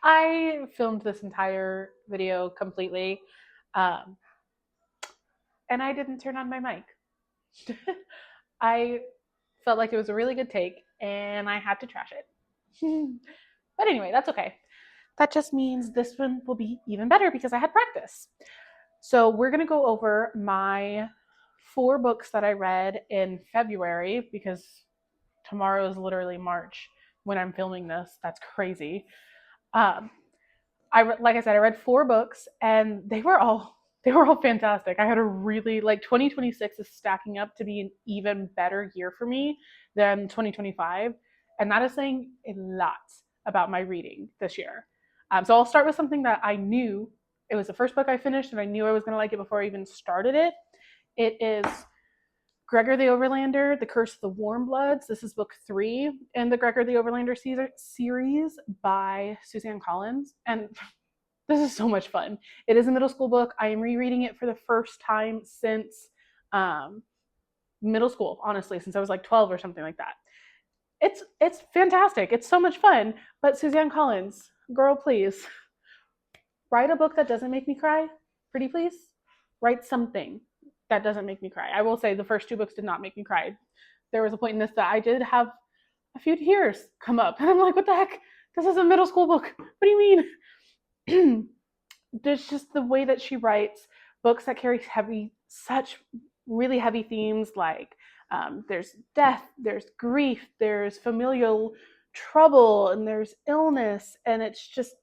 I filmed this entire video completely, um, and I didn't turn on my mic. I felt like it was a really good take, and I had to trash it. But anyway, that's okay. That just means this one will be even better because I had practice. So we're going to go over my 4 books that I read in February because tomorrow is literally March when I'm filming this. That's crazy. Um, like I said, I read 4 books and they were all fantastic. I had a really like 2026 is stacking up to be an even better year for me than 2025, and that is saying a lot about my reading this year. So I'll start with something that I knew. It was the first book I finished, and I knew I was going to like it before I even started it. It is Gregor the Overlander, The Curse of the Warm Bloods. This is book 3 in the Gregor the Overlander series by Suzanne Collins. And this is so much fun. It is a middle school book. I am rereading it for the first time since um, middle school, honestly, since I was like 12 or something like that. It's fantastic. It's so much fun. But Suzanne Collins, girl, please write a book that doesn't make me cry. Pretty please. Write something that doesn't make me cry. I will say the first 2 books did not make me cry. There was a point in this that I did have a few tears come up, and I'm like, what the heck? This is a middle school book. What do you mean? There's just the way that she writes books that carry such really heavy themes like there's death, there's grief, there's familial trouble, and there's illness, and it's just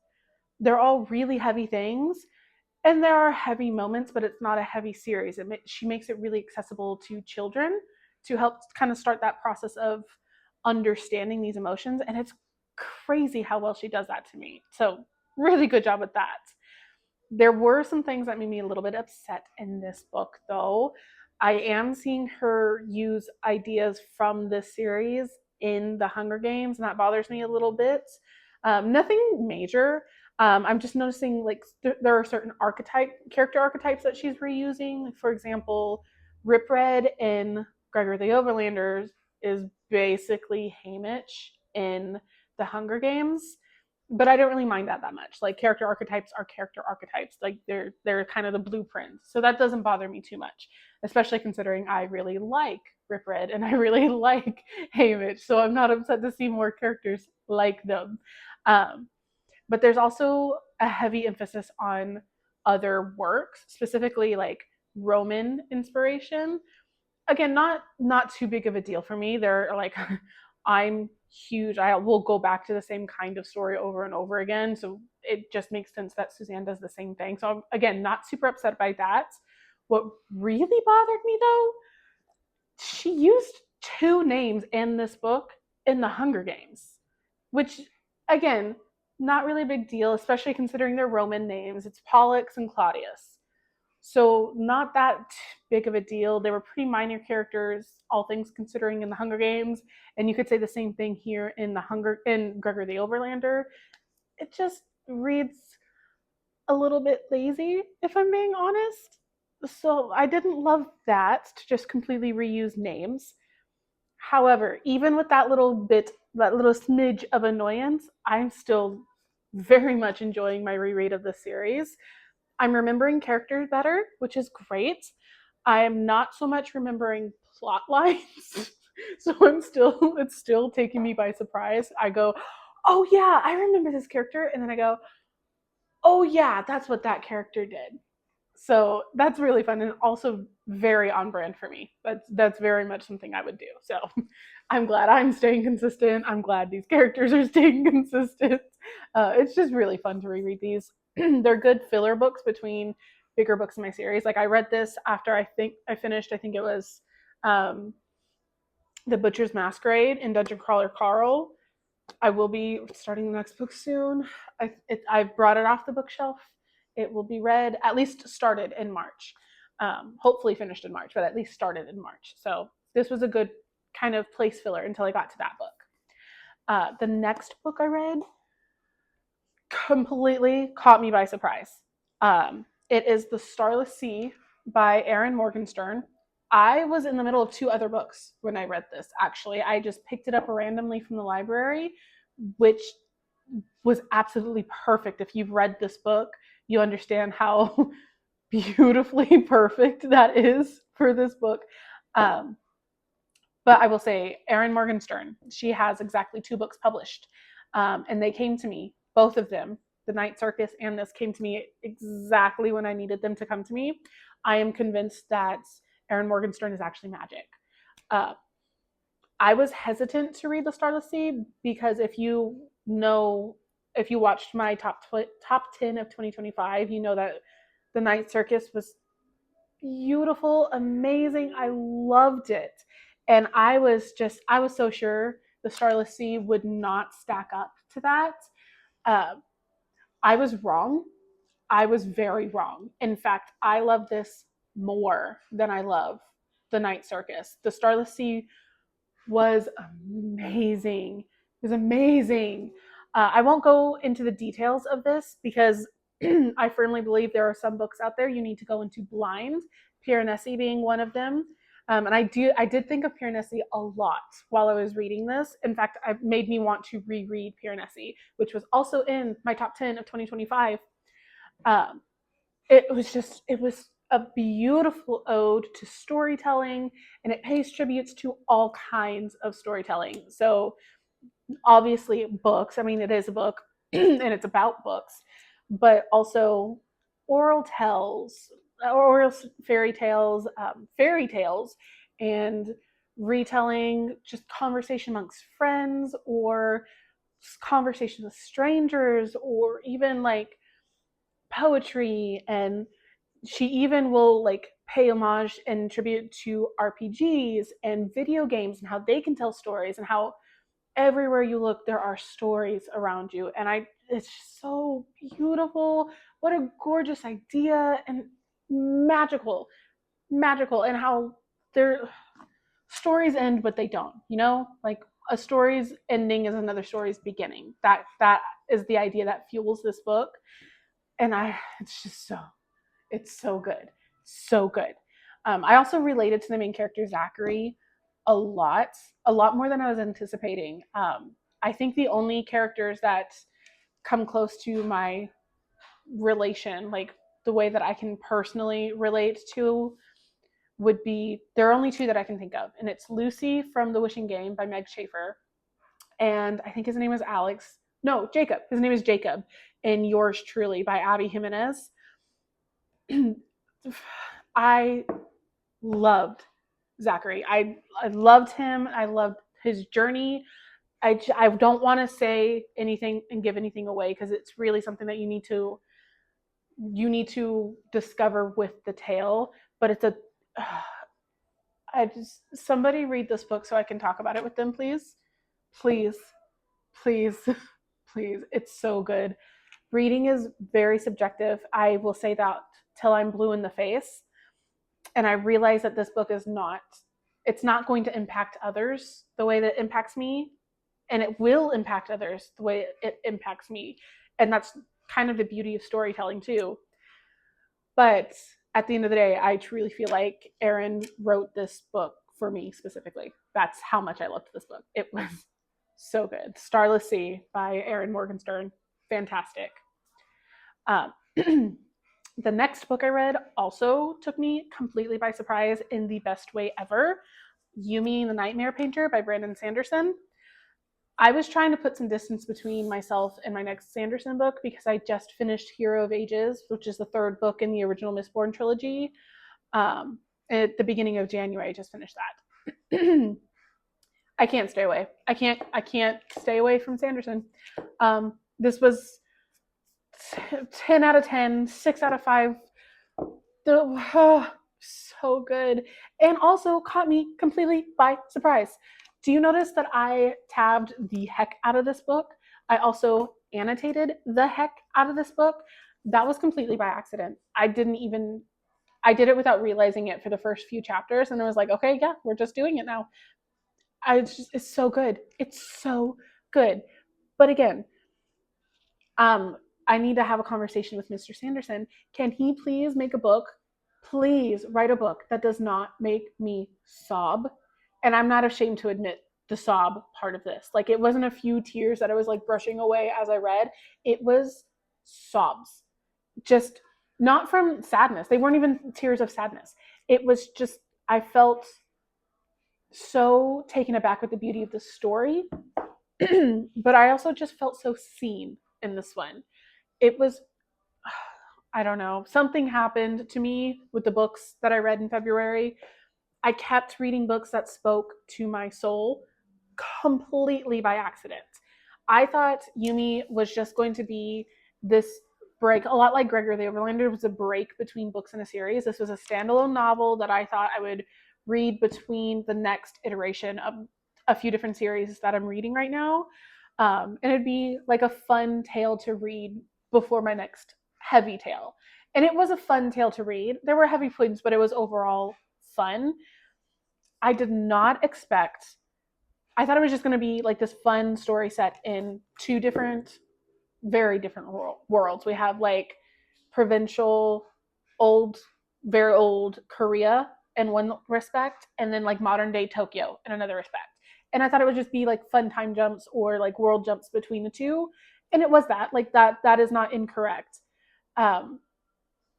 they're all really heavy things. And there are heavy moments, but it's not a heavy series. She makes it really accessible to children to help kind of start that process of understanding these emotions. And it's crazy how well she does that to me. So, really good job with that. There were some things that made me a little bit upset in this book, though. I am seeing her use ideas from this series in the Hunger Games, and that bothers me a little bit. Nothing major. I'm just noticing like there are certain character archetypes that she's reusing. For example, Rip Red in Gregor the Overlanders is basically Haymitch in the Hunger Games, but I don't really mind that much. Like character archetypes are character archetypes. Like they're kind of the blueprints. So that doesn't bother me too much, especially considering I really like Rip Red and I really like Haymitch. So I'm not upset to see more characters like them. Um, but there's also a heavy emphasis on other works, specifically like Roman inspiration. Again, not too big of a deal for me. They're like I'm huge. I will go back to the same kind of story over and over again. So it just makes sense that Suzanne does the same thing. So I'm, again, not super upset by that. What really bothered me though, she used 2 names in this book in the Hunger Games, which again, not really a big deal, especially considering they're Roman names. It's Pollux and Claudius. So not that big of a deal. They were pretty minor characters, all things considering, in the Hunger Games, and you could say the same thing here in Gregor the Overlander. It just reads a little bit lazy, if I'm being honest. So I didn't love that to just completely reuse names. However, even with that little smidge of annoyance, I'm still very much enjoying my reread of the series. I'm remembering characters better, which is great. I am not so much remembering plot lines. So it's still taking me by surprise. I go, "Oh yeah, I remember this character." And then I go, "Oh yeah, that's what that character did." So that's really fun and also very on brand for me. That's very much something I would do. So I'm glad I'm staying consistent. I'm glad these characters are staying consistent. It's just really fun to reread these. They're good filler books between bigger books in my series. Like I read this after I think I finished. I think it was um, The Butcher's Masquerade and Dungeon Crawler Carl. I will be starting the next book soon. I've brought it off the bookshelf. It will be read, at least started in March. Hopefully finished in March, but at least started in March. So this was a good kind of place filler until I got to that book. The next book I read completely caught me by surprise. It is The Starless Sea by Erin Morgenstern. I was in the middle of 2 other books when I read this, actually. I just picked it up randomly from the library, which was absolutely perfect. If you've read this book, you understand how beautifully perfect that is for this book. Um, but I will say, Erin Morgenstern, she has exactly 2 books published. And they came to me, both of them, The Night Circus and this, came to me exactly when I needed them to come to me. I am convinced that Erin Morgenstern is actually magic. Uh, I was hesitant to read The Starless Sea because if you watched my top 10 of 2025, you know that The Night Circus was beautiful, amazing. I loved it. And I was so sure The Starless Sea would not stack up to that. Uh, I was wrong. I was very wrong. In fact, I love this more than I love The Night Circus. The Starless Sea was amazing. It was amazing. I won't go into the details of this because I firmly believe there are some books out there you need to go into blind, Piranesi being one of them. And I did think of Piranesi a lot while I was reading this. In fact, it made me want to reread Piranesi, which was also in my top 10 of 2025. Um, it was a beautiful ode to storytelling, and it pays tributes to all kinds of storytelling. So obviously books, I mean, it is a book and it's about books, but also oral tales, oral fairy tales, and retelling, just conversation amongst friends, or conversations with strangers, or even like poetry. And she even will like pay homage and tribute to RPGs and video games and how they can tell stories, and how everywhere you look there are stories around you. And it's so beautiful. What a gorgeous idea, and magical. And how their stories end but they don't, like a story's ending is another story's beginning. That is the idea that fuels this book. And it's just it's so good. So good. I also related to the main character, Zachary, a lot, more than I was anticipating. I think the only characters that come close to my relation, like the way that I can personally relate to, would be, there are only 2 that I can think of. And it's Lucy from The Wishing Game by Meg Schaefer. And I think his name is Alex. No, Jacob. His name is Jacob. And Yours Truly by Abby Jimenez. I loved Zachary. I loved him. I loved his journey. I don't want to say anything and give anything away because it's really something that you need to discover with the tale. But it's a somebody read this book so I can talk about it with them, please. Please. Please. Please. It's so good. Reading is very subjective. I will say that till I'm blue in the face. And I realize that this book it's not going to impact others the way that it impacts me. And it will impact others the way it impacts me. And that's kind of the beauty of storytelling too. But at the end of the day, I truly feel like Erin wrote this book for me specifically. That's how much I loved this book. It was so good. Starless Sea by Erin Morgenstern. Fantastic. The next book I read also took me completely by surprise in the best way ever. Yumi the Nightmare Painter by Brandon Sanderson. I was trying to put some distance between myself and my next Sanderson book because I just finished Hero of Ages, which is the 3rd book in the original Mistborn trilogy. At the beginning of January, I just finished that. I can't stay away. I can't stay away from Sanderson. This was 10 out of 10, 6 out of 5. So good. And also caught me completely by surprise. Do you notice that I tabbed the heck out of this book? I also annotated the heck out of this book. That was completely by accident. I did it without realizing it for the first few chapters. And I was like, okay, yeah, we're just doing it now. It's so good. It's so good. But again, I need to have a conversation with Mr. Sanderson. Can he please make a book? Please write a book that does not make me sob. And I'm not ashamed to admit the sob part of this. Like, it wasn't a few tears that I was like brushing away as I read. It was sobs. Just not from sadness. They weren't even tears of sadness. It was just, I felt so taken aback with the beauty of the story. But I also just felt so seen in this one. It was, I don't know, something happened to me with the books that I read in February. I kept reading books that spoke to my soul completely by accident. I thought Yumi was just going to be this break, a lot like Gregor the Overlander was a break between books in a series. This was a standalone novel that I thought I would read between the next iteration of a few different series that I'm reading right now. And it'd be like a fun tale to read before my next heavy tale. And it was a fun tale to read. There were heavy points, but it was overall fun. I did not expect, I thought it was just going to be like this fun story set in two different, very different worlds. We have like provincial, old, very old Korea in one respect, and then like modern day Tokyo in another respect. And I thought it would just be like fun time jumps or like world jumps between the two. And it was that. Like that is not incorrect. Um,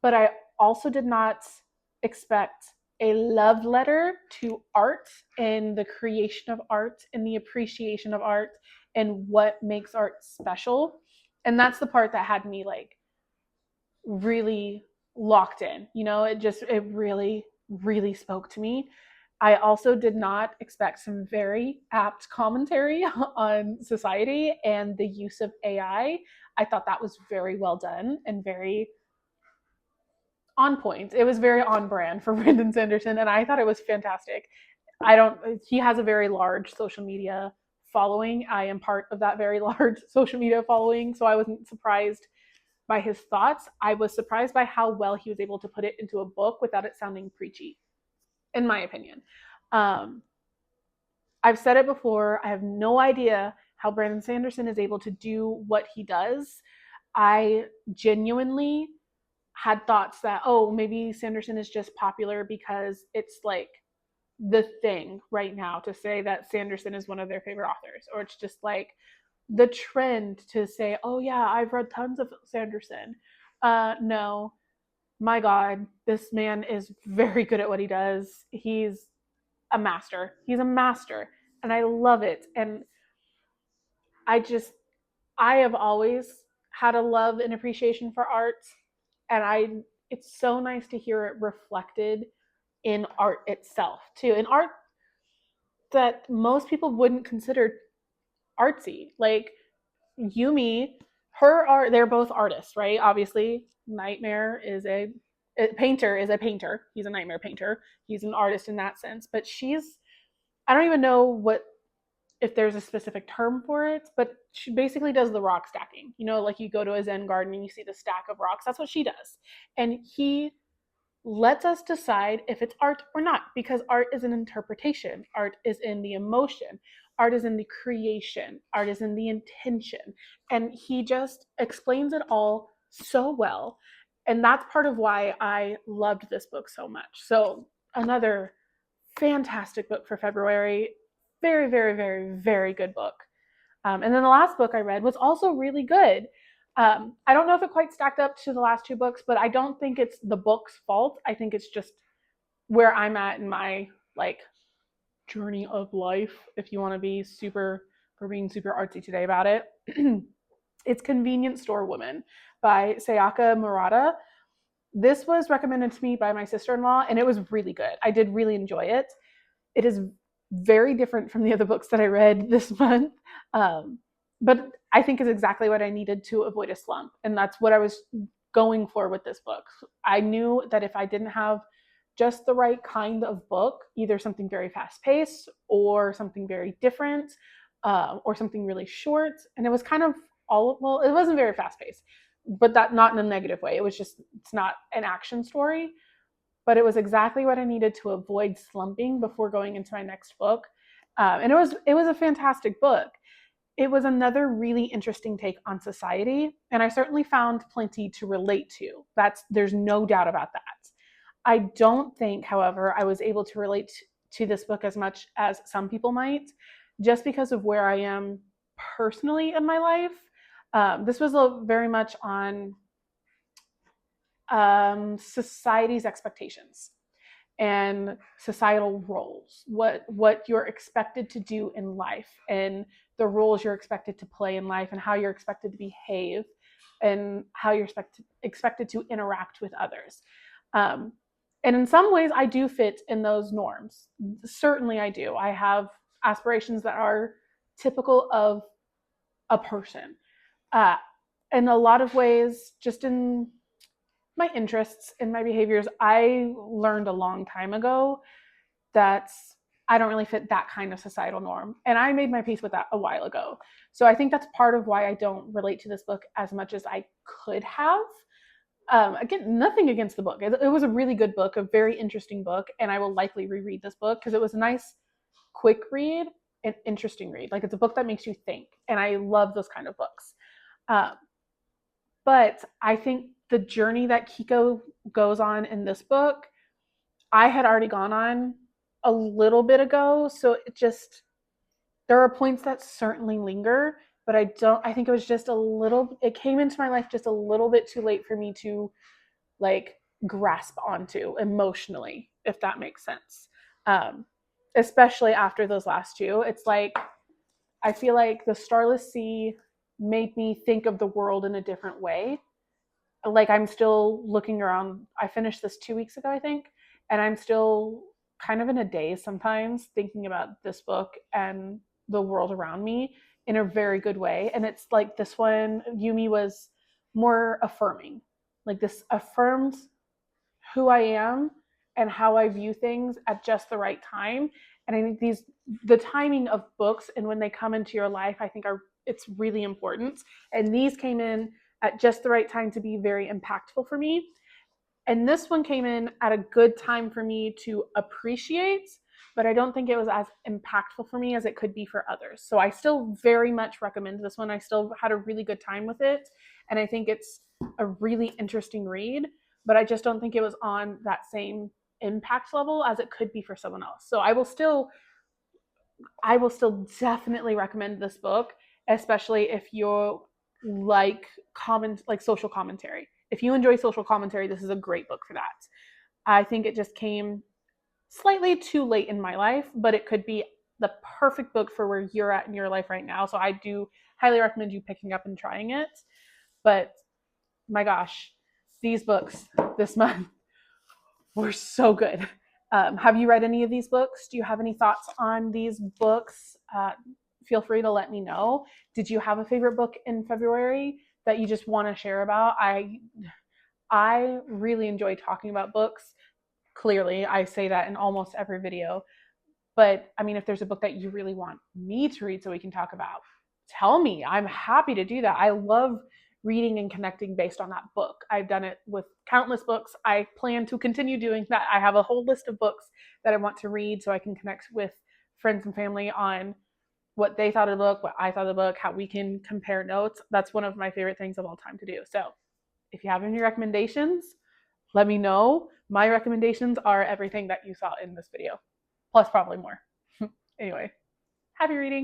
but I also did not expect a love letter to art and the creation of art and the appreciation of art and what makes art special. And that's the part that had me like really locked in. You know, it really, really spoke to me. I also did not expect some very apt commentary on society and the use of AI. I thought that was very well done and very on point. It was very on brand for Brandon Sanderson, and I thought it was fantastic. He has a very large social media following. I am part of that very large social media following, so I wasn't surprised by his thoughts. I was surprised by how well he was able to put it into a book without it sounding preachy, in my opinion. I've said it before, I have no idea how Brandon Sanderson is able to do what he does. I genuinely had thoughts that, oh, maybe Sanderson is just popular because it's like the thing right now to say that Sanderson is one of their favorite authors, or it's just like the trend to say, oh yeah, I've read tons of Sanderson. No, my God, this man is very good at what he does. He's a master. He's a master, and I love it. And I just, I have always had a love and appreciation for art, and it's so nice to hear it reflected in art itself too, in art that most people wouldn't consider artsy. Like Yumi, her art, they're both artists, right? Obviously, Nightmare is a painter is a painter. He's a nightmare painter. He's an artist in that sense. But I don't even know what, if there's a specific term for it, but she basically does the rock stacking. You know, like you go to a Zen garden and you see the stack of rocks. That's what she does. And he lets us decide if it's art or not, because art is an interpretation. Art is in the emotion. Art is in the creation. Art is in the intention. And he just explains it all so well. And that's part of why I loved this book so much. So, another fantastic book for February. Very, very, very, very good book. And then the last book I read was also really good. I don't know if it quite stacked up to the last two books, but I don't think it's the book's fault. I think it's just where I'm at in my like journey of life, if you want to be super, for being super artsy today about it. It's Convenience Store Woman by Sayaka Murata. This was recommended to me by my sister-in-law, and it was really good. I did really enjoy it. It is very different from the other books that I read this month. But I think is exactly what I needed to avoid a slump. And that's what I was going for with this book. I knew that if I didn't have just the right kind of book, either something very fast paced or something very different, or something really short, and it was kind of well, it wasn't very fast paced, but that not in a negative way. It was just, it's not an action story, but it was exactly what I needed to avoid slumping before going into my next book. And it was a fantastic book. It was another really interesting take on society, and I certainly found plenty to relate to. There's no doubt about that. I don't think, however, I was able to relate to this book as much as some people might, just because of where I am personally in my life. This was very much on society's expectations and societal roles, what you're expected to do in life, and the roles you're expected to play in life, and how you're expected to behave, and how you're expected to interact with others. Um, and in some ways, I do fit in those norms. Certainly, I do. I have aspirations that are typical of a person. Uh, in a lot of ways, just in my interests and my behaviors, I learned a long time ago that I don't really fit that kind of societal norm. And I made my peace with that a while ago. So I think that's part of why I don't relate to this book as much as I could have. Again, nothing against the book. It was a really good book, a very interesting book, and I will likely reread this book because it was a nice, quick read, an interesting read. Like, it's a book that makes you think, and I love those kind of books. Um, but I think the journey that Kiko goes on in this book, I had already gone on a little bit ago. So there are points that certainly linger, but I think it was just it came into my life just a little bit too late for me to like grasp onto emotionally, if that makes sense. Um, Especially after those last two. It's like, I feel like the Starless Sea made me think of the world in a different way. Like, I'm still looking around. I finished this 2 weeks ago, I think, and I'm still kind of in a daze sometimes thinking about this book and the world around me in a very good way. And it's like this one, Yumi was more affirming. Like, this affirmed who I am and how I view things at just the right time. And I think the timing of books and when they come into your life, I think it's really important. And these came in at just the right time to be very impactful for me. And this one came in at a good time for me to appreciate, but I don't think it was as impactful for me as it could be for others. So I still very much recommend this one. I still had a really good time with it. And I think it's a really interesting read, but I just don't think it was on that same impact level as it could be for someone else. So I will still definitely recommend this book, especially if you like social commentary. If you enjoy social commentary, this is a great book for that. I think it just came slightly too late in my life, but it could be the perfect book for where you're at in your life right now. So I do highly recommend you picking up and trying it. But my gosh, these books this month were so good. Have you read any of these books? Do you have any thoughts on these books? Feel free to let me know. Did you have a favorite book in February that you just want to share about? I really enjoy talking about books. Clearly, I say that in almost every video. But I mean, if there's a book that you really want me to read so we can talk about, tell me. I'm happy to do that. I love reading and connecting based on that book. I've done it with countless books. I plan to continue doing that. I have a whole list of books that I want to read so I can connect with friends and family on what they thought of the book, what I thought of the book, how we can compare notes. That's one of my favorite things of all time to do. So if you have any recommendations, let me know. My recommendations are everything that you saw in this video, plus probably more. Anyway, happy reading.